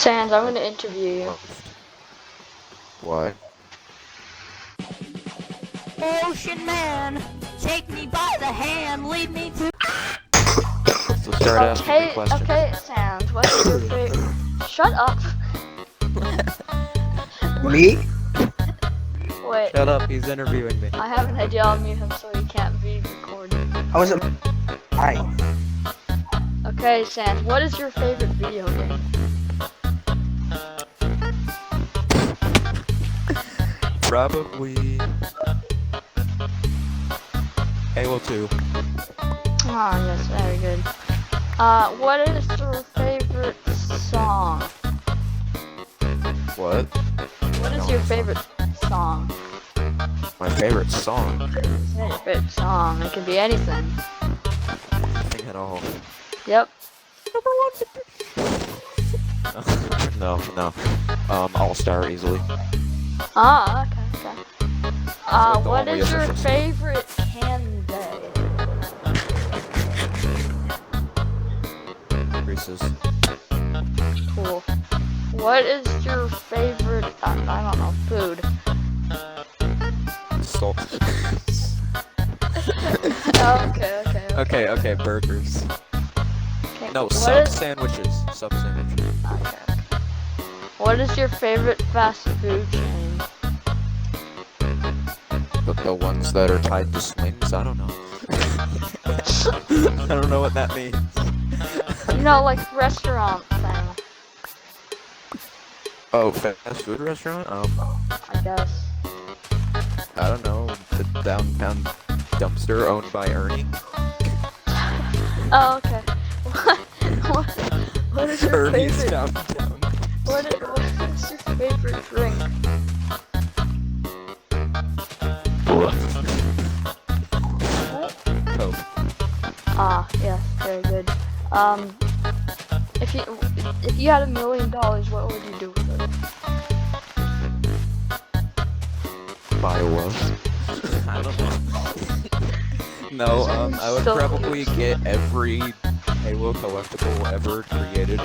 Sans, I'm gonna interview you. Why? Ocean man, take me by the hand, lead me to. So start asking me questions. Okay, Sans, what is your favorite? Shut up. Me? Wait, Shut up, he's interviewing me. I have an idea. I'll mute him so he can't be recorded. I wasn't. Hi. Okay, Sans, what is your favorite video game? Probably Halo 2. Oh, yes, very good. What is your favorite song? What? What is your favorite song? My favorite song? Favorite song. It can be anything. Nothing at all. Yep. No. All Star easily. Ah, okay. like the What only is your official song. favorite candy? Reese's. Cool. What is your favorite, I don't know, food? Salt. Okay, burgers. Okay, No, what sub is- sandwiches. Sub sandwiches. Okay. What is your favorite fast food chain? The ones that are tied to swings? I don't know. I don't know what that means. You know, like restaurant thing, Oh, fast food restaurant? I guess. I don't know. The downtown dumpster owned by Ernie. Oh, okay. What is your Ernie's favorite? downtown. What is your favorite drink? What? Coke. Ah, yes, very good. If you had $1 million, what would you do with it? Buy what? I don't know. No, I would So probably get every Halo collectible ever created.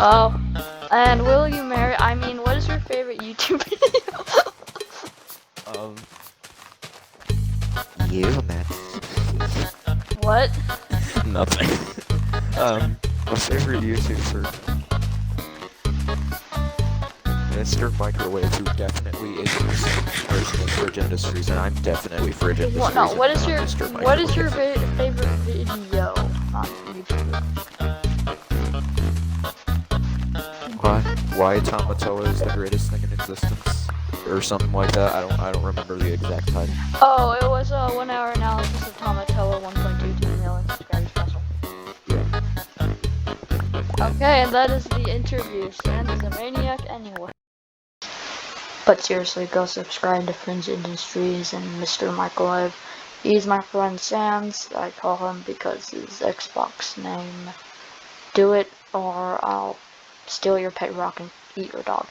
Oh, and will you marry? I mean, what is your favorite YouTube video? You, man. What? Nothing. My favorite YouTuber. Mr. Microwave, who definitely is in the same person as Fridge Industries, and I'm definitely Fridge Industries. No, what is and your not Mr. what is your Microwave. favorite video on YouTube? Why Tamatoa is the greatest thing in existence, or something like that. I don't remember the exact title. Oh, it was a 1 hour analysis of Tamatoa 1.22 million subscribers special. Yeah. Okay, and that is the interview. Sans is a maniac anyway. But seriously, go subscribe to Fringe Industries and Mr. Microwave. He's my friend Sans. I call him because his Xbox name. Do it, or I'll steal your pet rock and eat your dog.